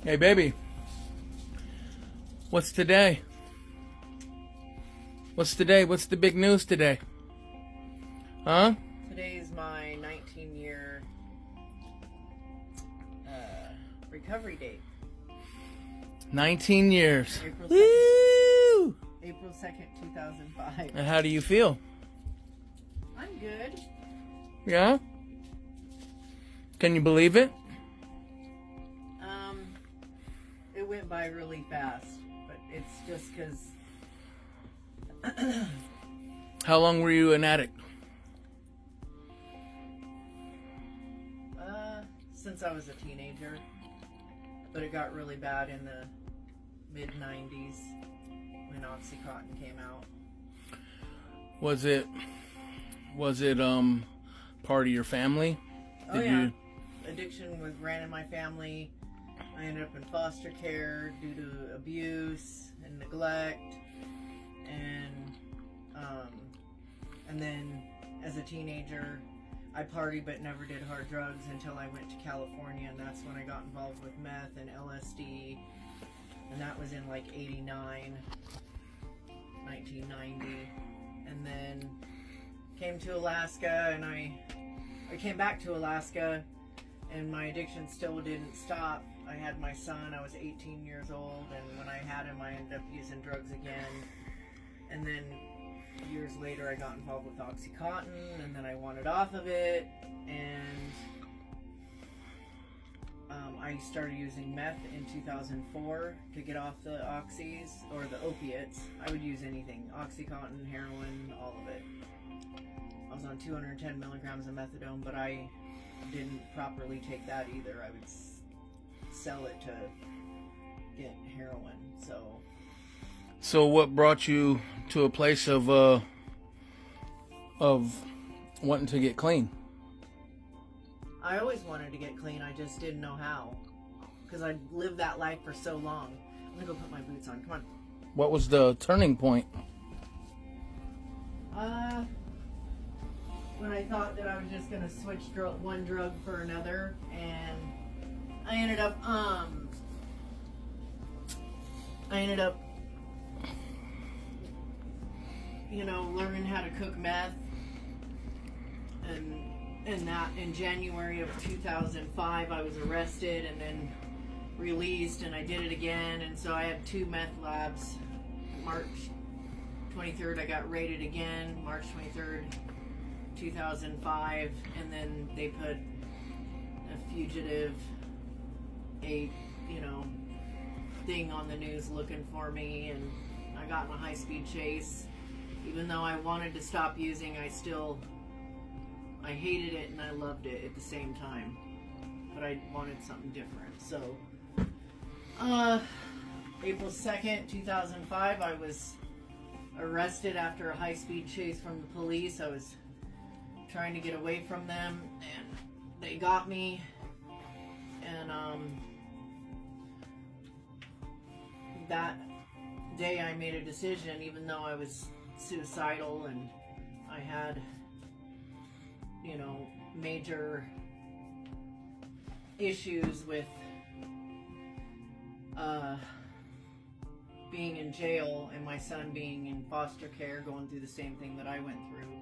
Hey, baby. What's today? What's today? What's the big news today? Huh? Today is my 19-year recovery date. 19 years. April 2nd, Woo! April 2nd, 2005. And how do you feel? I'm good. Yeah? Can you believe it? It went by really fast, but it's just because How long were you an addict? since I was a teenager, but it got really bad in the mid-90s when Oxycontin came out. Was it part of your family? Oh yeah. Addiction ran in my family. I ended up in foster care due to abuse and neglect, and then as a teenager, I partied but never did hard drugs until I went to California, and that's when I got involved with meth and LSD, and that was in like 89, 1990, and then came to Alaska, and I came back to Alaska, and my addiction still didn't stop. I had my son, I was 18 years old, and when I had him, I ended up using drugs again. And then years later, I got involved with Oxycontin, and then I wanted off of it, and I started using meth in 2004 to get off the oxys, or the opiates. I would use anything, Oxycontin, heroin, all of it. I was on 210 milligrams of methadone, but I didn't properly take that either. I would sell it to get heroin. So what brought you to a place of wanting to get clean? I always wanted to get clean. I just didn't know how, because I lived that life for so long. I'm gonna go put my boots on. Come on. What was the turning point? When I thought that I was just gonna switch one drug for another, and I ended up learning how to cook meth, and that in January of 2005 I was arrested and then released, and I did it again, and so I had 2 meth labs. March 23rd I got raided again, March 23rd 2005, and then they put a fugitive thing on the news looking for me, and I got in a high-speed chase. Even though I wanted to stop using, I hated it and I loved it at the same time, but I wanted something different. So April 2nd 2005 I was arrested after a high-speed chase from the police. I was trying to get away from them, and they got me, and that day I made a decision, even though I was suicidal and I had major issues with being in jail, and my son being in foster care going through the same thing that I went through.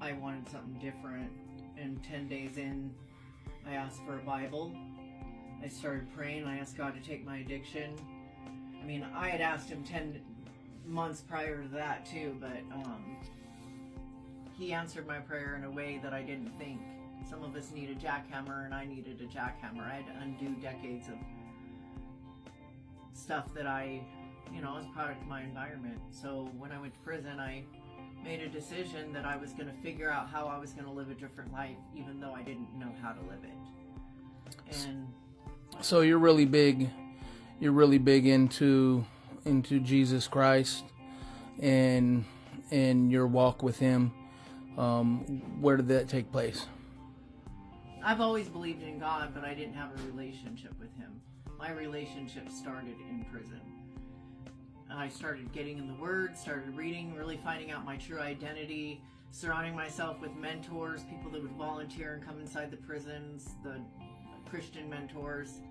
I wanted something different, and 10 days in, I asked for a Bible. I started praying. I asked God to take my addiction. I mean, I had asked him 10 months prior to that too, but he answered my prayer in a way that I didn't think. Some of us need a jackhammer, and I needed a jackhammer. I had to undo decades of stuff that I was a product of my environment. So when I went to prison, I made a decision that I was going to figure out how I was going to live a different life, even though I didn't know how to live it. And so you're really big into Jesus Christ and your walk with him. Where did that take place? I've always believed in God, but I didn't have a relationship with him. My relationship started in prison. I started getting in the Word, started reading, really finding out my true identity, surrounding myself with mentors, people that would volunteer and come inside the prisons, the Christian mentors.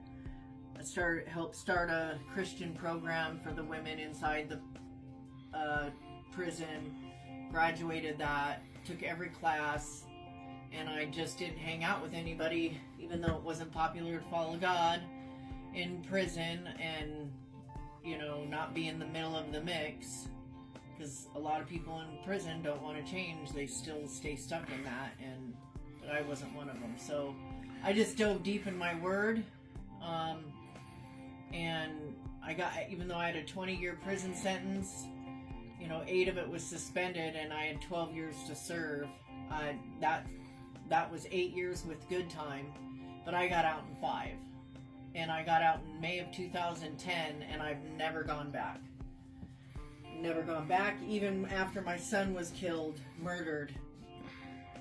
Helped start a Christian program for the women inside the prison. Graduated that, took every class, and I just didn't hang out with anybody, even though it wasn't popular to follow God in prison and, not be in the middle of the mix. Because a lot of people in prison don't want to change. They still stay stuck in that, but I wasn't one of them. So I just dove deep in my word. And even though I had a 20-year prison sentence, 8 of it was suspended, and I had 12 years to serve. That was 8 years with good time, but I got out in 5. And I got out in May of 2010, and I've never gone back. Never gone back. Even after my son was killed, murdered,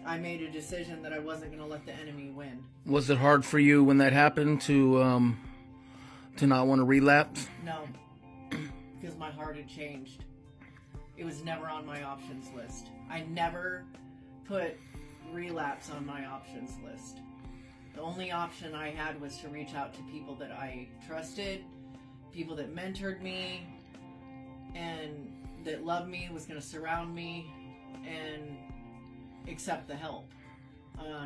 I made a decision that I wasn't going to let the enemy win. Was it hard for you when that happened to not want to relapse? No, because my heart had changed. It was never on my options list. I never put relapse on my options list. The only option I had was to reach out to people that I trusted, people that mentored me, and that loved me, was going to surround me, and accept the help.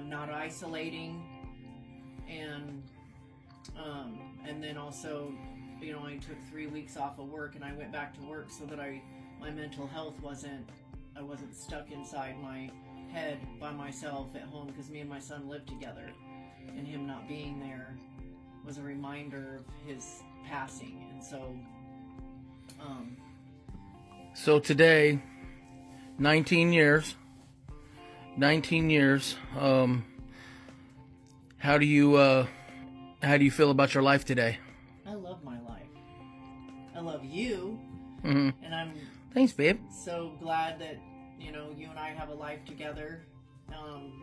Not isolating, and then also, I took 3 weeks off of work, and I went back to work so that my mental health I wasn't stuck inside my head by myself at home, because me and my son lived together, and him not being there was a reminder of his passing. And so today, 19 years, how do you feel about your life today? I love my life. I love you. Mm-hmm. And I'm thanks, babe. So glad that you and I have a life together.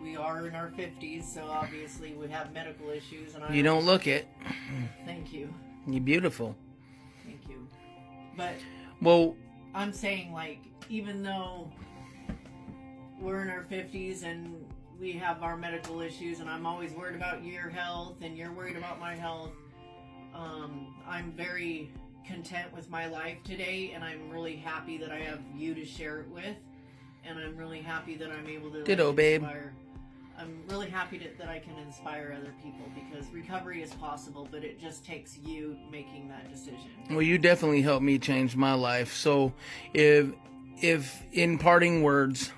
We are in our 50s, so obviously we have medical issues, and you don't look it. Thank you. You're beautiful. Thank you. But I'm saying, even though we're in our 50s and we have our medical issues, and I'm always worried about your health and you're worried about my health, I'm very content with my life today, and I'm really happy that I have you to share it with, and I'm really happy that I'm able to ditto, babe. I'm really happy that I can inspire other people, because recovery is possible, but it just takes you making that decision. Well, you definitely helped me change my life. So if in parting words,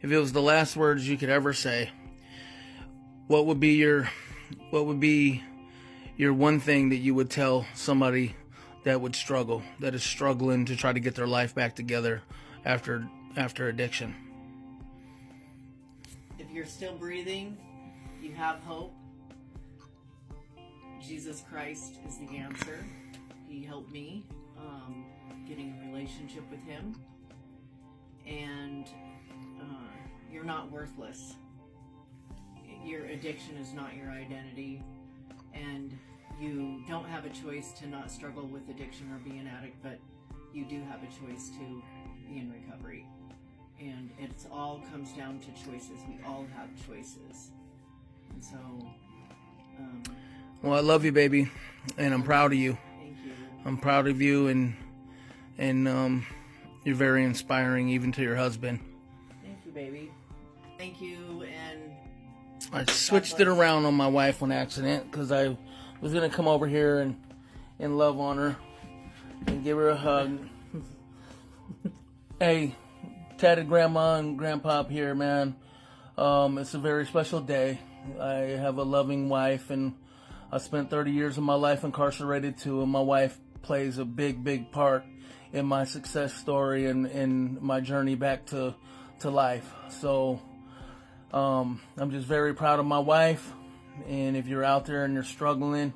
if it was the last words you could ever say, what would be your one thing that you would tell somebody that is struggling to try to get their life back together after addiction? If you're still breathing, you have hope. Jesus Christ is the answer. He helped me getting a relationship with him. And you're not worthless. Your addiction is not your identity. And you don't have a choice to not struggle with addiction or be an addict, but you do have a choice to be in recovery. And it all comes down to choices. We all have choices. And so... well, I love you, baby. And I'm proud of you. Thank you. I'm proud of you, and you're very inspiring, even to your husband. Thank you, baby. Thank you, and... I switched it around on my wife on accident, because I was going to come over here and love on her and give her a hug. Hey, tatted grandma and grandpa up here, man. It's a very special day. I have a loving wife, and I spent 30 years of my life incarcerated too, and my wife plays a big, big part in my success story and my journey back to life. So I'm just very proud of my wife. And if you're out there and you're struggling,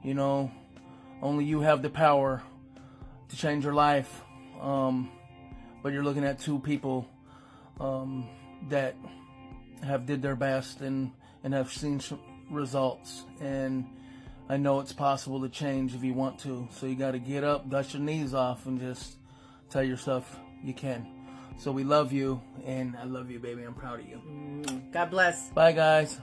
only you have the power to change your life. But you're looking at two people that have did their best and have seen some results. And I know it's possible to change if you want to. So you got to get up, dust your knees off, and just tell yourself you can. So we love you, and I love you, baby. I'm proud of you. God bless. Bye, guys.